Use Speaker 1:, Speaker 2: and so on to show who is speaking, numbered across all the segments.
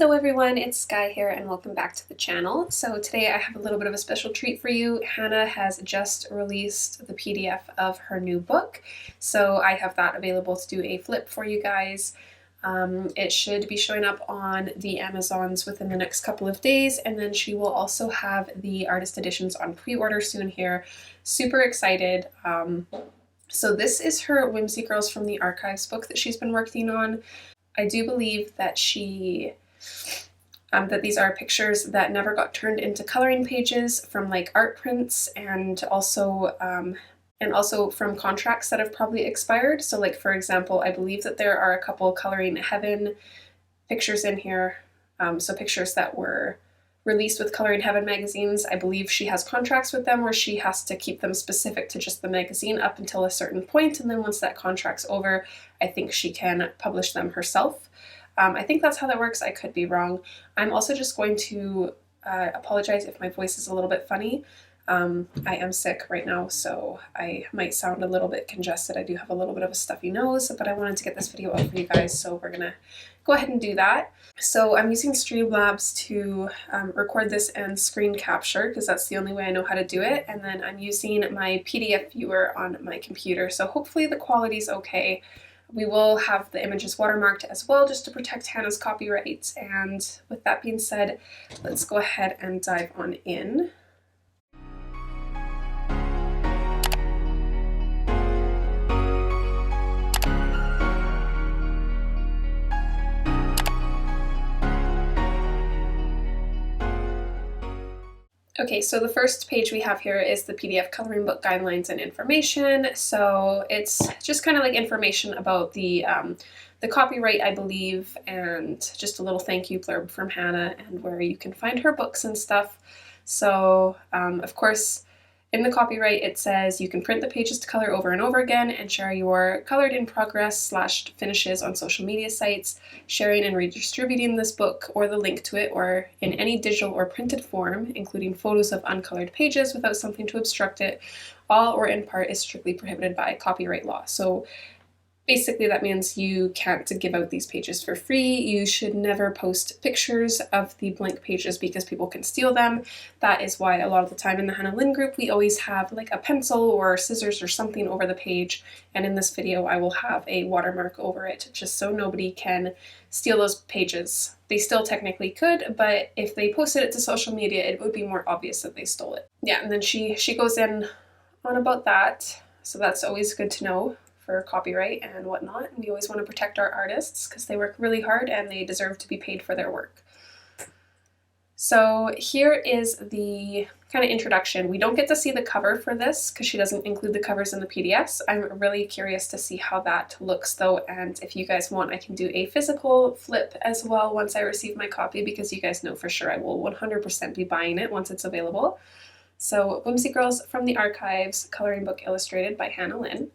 Speaker 1: Hello everyone, it's Skyee here and welcome back to the channel. So today I have a little bit of a special treat for you. Hannah has just released the PDF of her new book, so I have that available to do a flip for you guys. It should be showing up on the Amazons within the next couple of days, and then she will also have the artist editions on pre-order soon here. Super excited. So this is her Whimsy Girls from the Archives book that she's been working on. I do believe that that these are pictures that never got turned into coloring pages from like art prints, and also from contracts that have probably expired. So like, for example, I believe that there are a couple Coloring Heaven pictures in here. So pictures that were released with Coloring Heaven magazines. I believe she has contracts with them where she has to keep them specific to just the magazine up until a certain point, and then once that contract's over, I think she can publish them herself. I think that's how that works. I could be wrong. I'm also just going to apologize if my voice is a little bit funny. I am sick right now, so I might sound a little bit congested. I do have a little bit of a stuffy nose, but I wanted to get this video out for you guys, so we're gonna go ahead and do that. So I'm using Streamlabs to record this and screen capture, because that's the only way I know how to do it, and then I'm using my PDF viewer on my computer, so hopefully the quality's okay. We will have the images watermarked as well, just to protect Hannah's copyright. And with that being said, let's go ahead and dive on in. Okay, so the first page we have here is the PDF coloring book guidelines and information. So it's just kind of like information about the copyright, I believe, and just a little thank you blurb from Hannah and where you can find her books and stuff. So of course, in the copyright it says you can print the pages to color over and over again and share your colored in progress / finishes on social media sites, sharing and redistributing this book or the link to it or in any digital or printed form, including photos of uncolored pages without something to obstruct it, all or in part is strictly prohibited by copyright law. So basically that means you can't give out these pages for free. You should never post pictures of the blank pages because people can steal them. That is why a lot of the time in the Hannah Lynn group we always have like a pencil or scissors or something over the page, and in this video I will have a watermark over it just so nobody can steal those pages. They still technically could, but if they posted it to social media it would be more obvious that they stole it. Yeah, and then she goes in on about that, so that's always good to know for copyright and whatnot. We always want to protect our artists because they work really hard and they deserve to be paid for their work. So here is the kind of introduction. We don't get to see the cover for this because she doesn't include the covers in the PDFs. I'm really curious to see how that looks though, and if you guys want I can do a physical flip as well once I receive my copy, because you guys know for sure I will 100% be buying it once it's available. So Whimsy Girls from the Archives, coloring book illustrated by Hannah Lynn.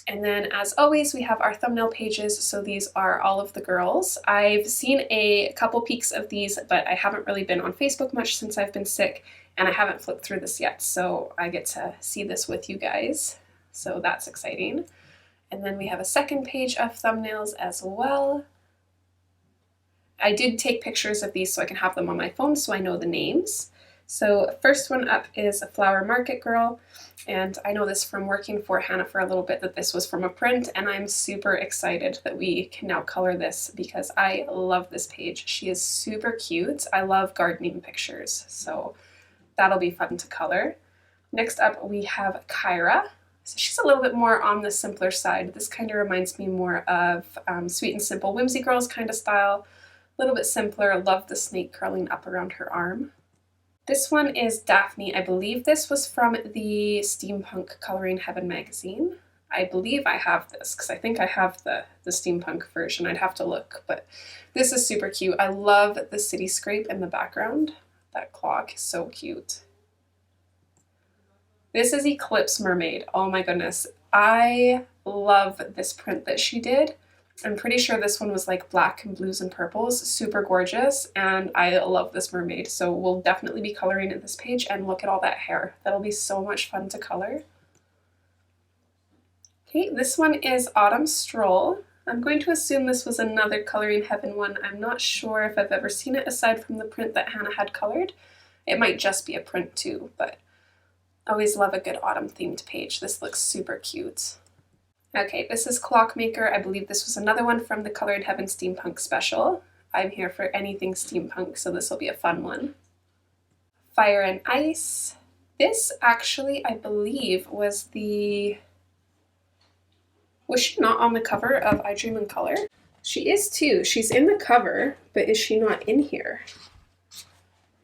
Speaker 1: And then as always we have our thumbnail pages, so these are all of the girls. I've seen a couple peeks of these, but I haven't really been on Facebook much since I've been sick, and I haven't flipped through this yet, so I get to see this with you guys, so that's exciting. And then we have a second page of thumbnails as well. I did take pictures of these so I can have them on my phone so I know the names. So first one up is a Flower Market Girl, and I know this from working for Hannah for a little bit that this was from a print, and I'm super excited that we can now color this because I love this page. She is super cute. I love gardening pictures, so that'll be fun to color. Next up we have Kyra. So she's a little bit more on the simpler side. This kind of reminds me more of Sweet and Simple Whimsy Girls kind of style. A little bit simpler. I love the snake curling up around her arm. This one is Daphne. I believe this was from the Steampunk Coloring Heaven magazine. I believe I have this because I think I have the steampunk version. I'd have to look, but this is super cute. I love the cityscape in the background. That clock is so cute. This is Eclipse Mermaid. Oh my goodness. I love this print that she did. I'm pretty sure this one was like black and blues and purples, super gorgeous, and I love this mermaid, so we'll definitely be coloring in this page, and look at all that hair. That'll be so much fun to color. Okay, this one is Autumn Stroll. I'm going to assume this was another Coloring Heaven one. I'm not sure if I've ever seen it aside from the print that Hannah had colored. It might just be a print too, but I always love a good autumn themed page. This looks super cute. Okay, this is Clockmaker. I believe this was another one from the Coloring Heaven Steampunk special. I'm here for anything steampunk, so this will be a fun one. Fire and Ice. This actually, I believe, was she not on the cover of I Dream in Color? She is too. She's in the cover, but is she not in here?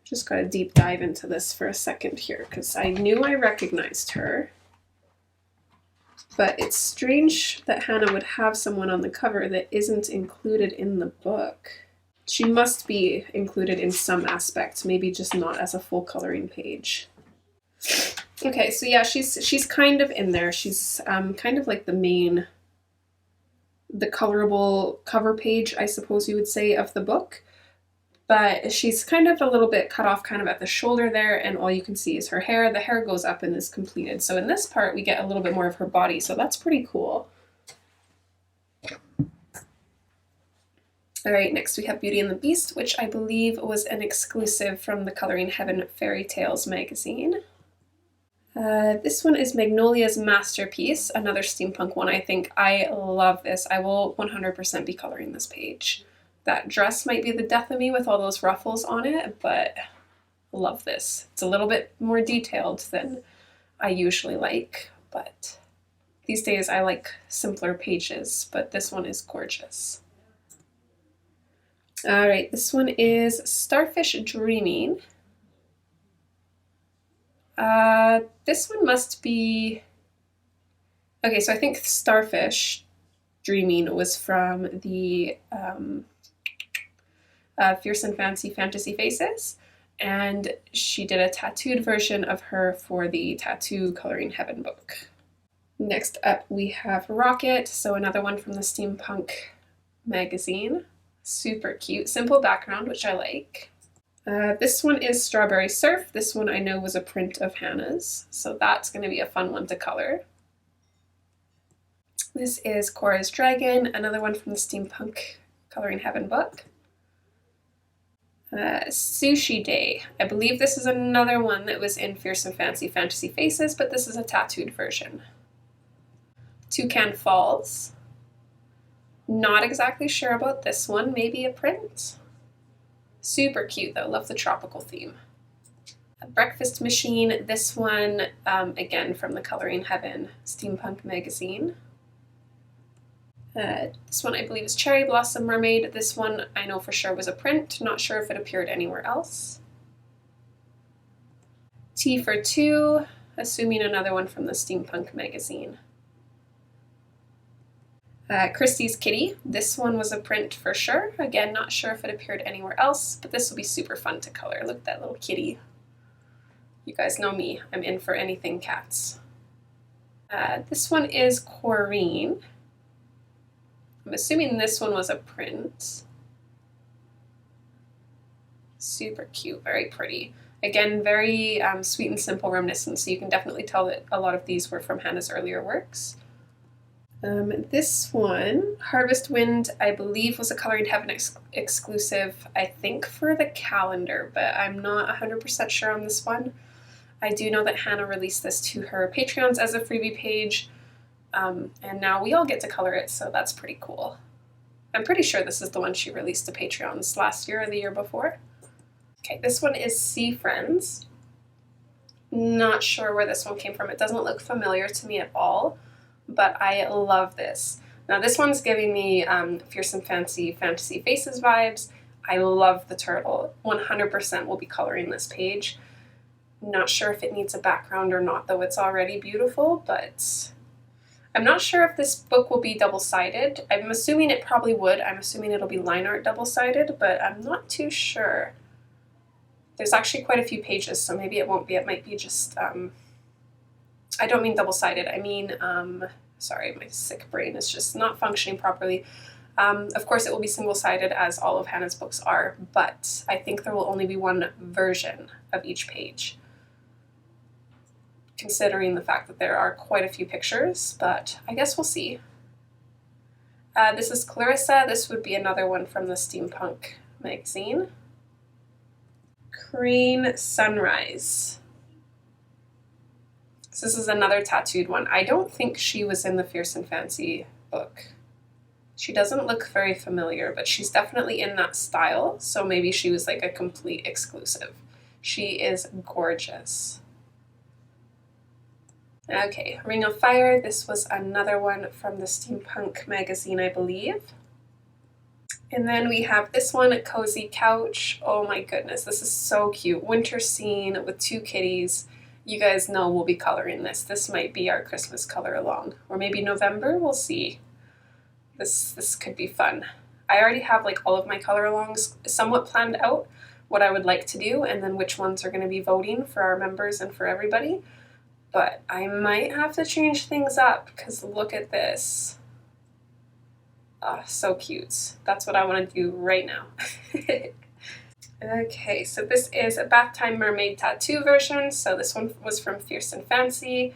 Speaker 1: Just gotta deep dive into this for a second here, because I knew I recognized her. But it's strange that Hannah would have someone on the cover that isn't included in the book. She must be included in some aspect, maybe just not as a full coloring page. Okay, so yeah, she's kind of in there. She's kind of like the colorable cover page, I suppose you would say, of the book. But she's kind of a little bit cut off kind of at the shoulder there, and all you can see is her hair. The hair goes up and is completed. So in this part, we get a little bit more of her body, so that's pretty cool. All right, next we have Beauty and the Beast, which I believe was an exclusive from the Coloring Heaven Fairy Tales magazine. This one is Magnolia's Masterpiece, another steampunk one, I think. I love this. I will 100% be coloring this page. That dress might be the death of me with all those ruffles on it, but I love this. It's a little bit more detailed than I usually like, but these days I like simpler pages, but this one is gorgeous. All right, this one is Starfish Dreaming. This one must be... Okay, so I think Starfish Dreaming was from the Fierce and Fantasy Faces, and she did a tattooed version of her for the Tattoo Coloring Heaven book. Next up we have Rocket, so another one from the Steampunk magazine. Super cute, simple background, which I like. This one is Strawberry Surf. This one I know was a print of Hannah's, so that's going to be a fun one to color. This is Koras Dragon, another one from the Steampunk Coloring Heaven book. Sushi Day. I believe this is another one that was in Fierce and Fantasy Faces, but this is a tattooed version. Toucan Falls. Not exactly sure about this one, maybe a print. Super cute though, love the tropical theme. A Breakfast Machine, this one, again from the Coloring Heaven Steampunk magazine. This one I believe is Cherry Blossom Mermaid. This one I know for sure was a print, not sure if it appeared anywhere else. Tea for Two, assuming another one from the Steampunk magazine. Christie's Kitty, this one was a print for sure. Again, not sure if it appeared anywhere else, but this will be super fun to color. Look at that little kitty. You guys know me, I'm in for anything cats. This one is Corine. I'm assuming this one was a print. Super cute, very pretty. Again, very sweet and simple reminiscent, so you can definitely tell that a lot of these were from Hannah's earlier works. This one, Harvest Wind, I believe was a Coloring Heaven exclusive, I think for the calendar, but I'm not 100% sure on this one. I do know that Hannah released this to her Patreons as a freebie page, and now we all get to color it, so that's pretty cool. I'm pretty sure this is the one she released to Patreons last year or the year before. Okay, this one is Sea Friends. Not sure where this one came from. It doesn't look familiar to me at all, but I love this. Now this one's giving me Fierce and Fantasy Faces vibes. I love the turtle. 100% will be coloring this page. Not sure if it needs a background or not, though it's already beautiful, but I'm not sure if this book will be double-sided. I'm assuming it probably would. I'm assuming it'll be line art double-sided, but I'm not too sure. There's actually quite a few pages, so maybe it won't be. It might be just, I don't mean double-sided. I mean, sorry, my sick brain is just not functioning properly. Of course, it will be single-sided, as all of Hannah's books are, but I think there will only be one version of each page, considering the fact that there are quite a few pictures, but I guess we'll see. This is Clarissa. This would be another one from the Steampunk magazine. Corine Sunrise. So this is another tattooed one. I don't think she was in the Fierce and Fancy book. She doesn't look very familiar, but she's definitely in that style, so maybe she was like a complete exclusive. She is gorgeous. Okay, Ring of Fire. This was another one from the Steampunk magazine, I believe. And then we have this one, Cozy Couch. Oh my goodness, this is so cute. Winter scene with two kitties. You guys know we'll be coloring this. This might be our Christmas color along, or maybe November, we'll see. This could be fun. I already have like all of my color alongs somewhat planned out, what I would like to do, and then which ones are going to be voting for our members and for everybody. But I might have to change things up because look at this. Oh, so cute. That's what I want to do right now. Okay, so this is a Bath Time Mermaid Tattoo version. So this one was from Fierce and Fancy,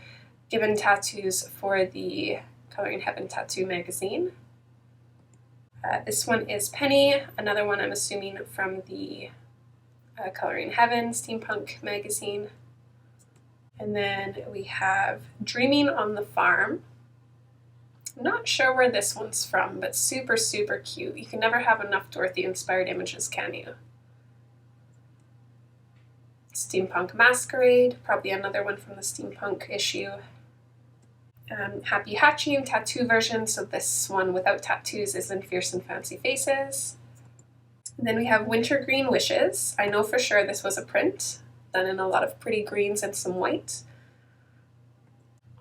Speaker 1: given tattoos for the Coloring Heaven Tattoo magazine. This one is Penny, another one I'm assuming from the Coloring Heaven Steampunk magazine. And then we have Dreaming on the Farm. I'm not sure where this one's from, but super, super cute. You can never have enough Dorothy-inspired images, can you? Steampunk Masquerade, probably another one from the Steampunk issue. Happy Hatching tattoo version, so this one without tattoos is in Fierce and Fancy Faces. And then we have Winter Green Wishes. I know for sure this was a print, done in a lot of pretty greens and some white.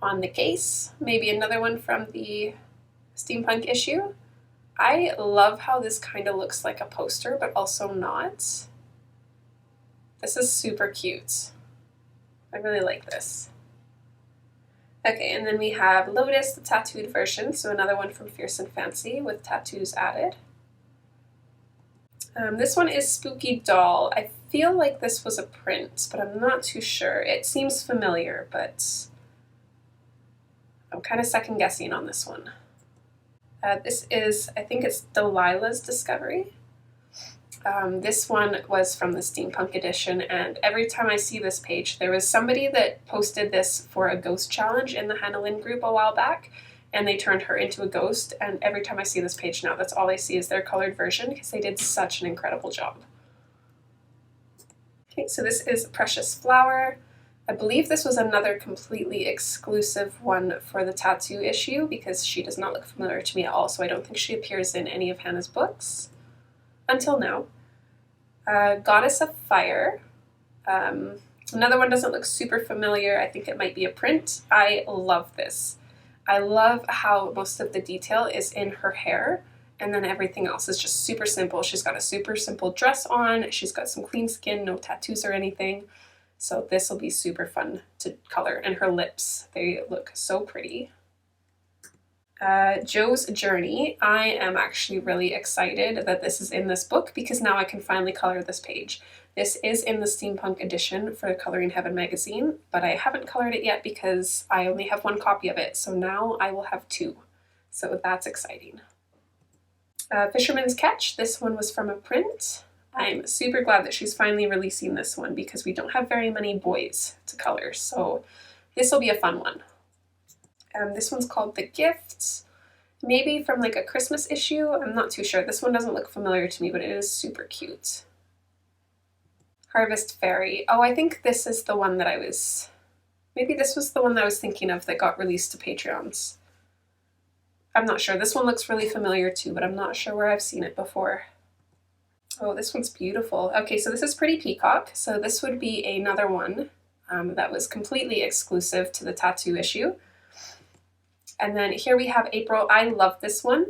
Speaker 1: On the case, maybe another one from the Steampunk issue. I love how this kind of looks like a poster, but also not. This is super cute. I really like this. Okay, and then we have Lotus, the tattooed version, so another one from Fierce and Fancy with tattoos added. This one is Spooky Doll. I feel like this was a print, but I'm not too sure. It seems familiar, but I'm kind of second guessing on this one. This is, I think it's Delilah's Discovery. This one was from the Steampunk edition, and every time I see this page, there was somebody that posted this for a ghost challenge in the Hannah Lynn group a while back, and they turned her into a ghost, and every time I see this page now, that's all I see is their colored version, because they did such an incredible job. Okay, so this is Precious Flower. I believe this was another completely exclusive one for the tattoo issue, because she does not look familiar to me at all, so I don't think she appears in any of Hannah's books. Until now. Goddess of Fire. Another one doesn't look super familiar. I think it might be a print. I love this. I love how most of the detail is in her hair, and then everything else is just super simple. She's got a super simple dress on. She's got some clean skin, no tattoos or anything. So this will be super fun to color. And her lips, they look so pretty. Joe's Journey. I am actually really excited that this is in this book because now I can finally color this page. This is in the Steampunk edition for Coloring Heaven magazine, but I haven't colored it yet because I only have one copy of it, so now I will have two. So that's exciting. Fisherman's Catch. This one was from a print. I'm super glad that she's finally releasing this one because we don't have very many boys to color, so this will be a fun one. This one's called The Gifts, maybe from like a Christmas issue. I'm not too sure. This one doesn't look familiar to me, but it is super cute. Harvest Fairy. Oh, I think this is the one that maybe this was the one that I was thinking of that got released to Patreons. I'm not sure. This one looks really familiar too, but I'm not sure where I've seen it before. Oh, this one's beautiful. Okay, so this is Pretty Peacock. So this would be another one that was completely exclusive to the tattoo issue. And then here we have April. I love this one.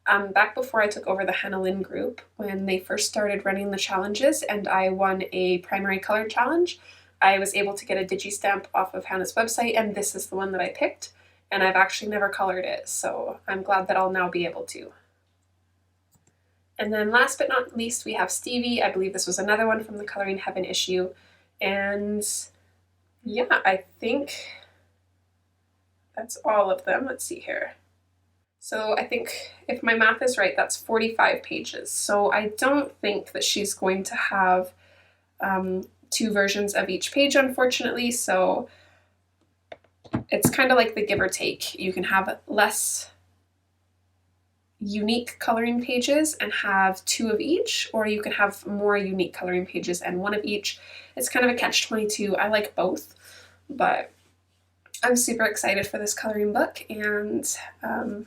Speaker 1: Back before I took over the Hannah Lynn group, when they first started running the challenges and I won a primary color challenge, I was able to get a digi-stamp off of Hannah's website, and this is the one that I picked, and I've actually never colored it, so I'm glad that I'll now be able to. And then last but not least, we have Stevie. I believe this was another one from the Coloring Heaven issue, and yeah, I think that's all of them. Let's see here. So I think if my math is right, that's 45 pages. So I don't think that she's going to have 2 versions of each page, unfortunately. So it's kind of like the give or take. You can have less unique coloring pages and have 2 of each, or you can have more unique coloring pages and 1 of each. It's kind of a catch-22. I like both, but I'm super excited for this coloring book, and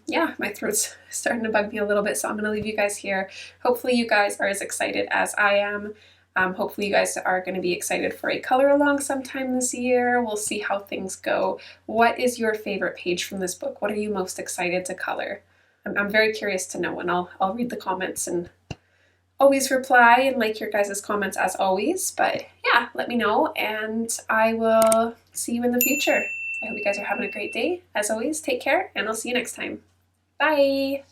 Speaker 1: yeah, my throat's starting to bug me a little bit, so I'm going to leave you guys here. Hopefully you guys are as excited as I am. Hopefully you guys are going to be excited for a color along sometime this year. We'll see how things go. What is your favorite page from this book? What are you most excited to color? I'm very curious to know, and I'll read the comments and always reply and like your guys' comments as always. But yeah, let me know, and I will see you in the future. I hope you guys are having a great day. As always, take care, and I'll see you next time. Bye!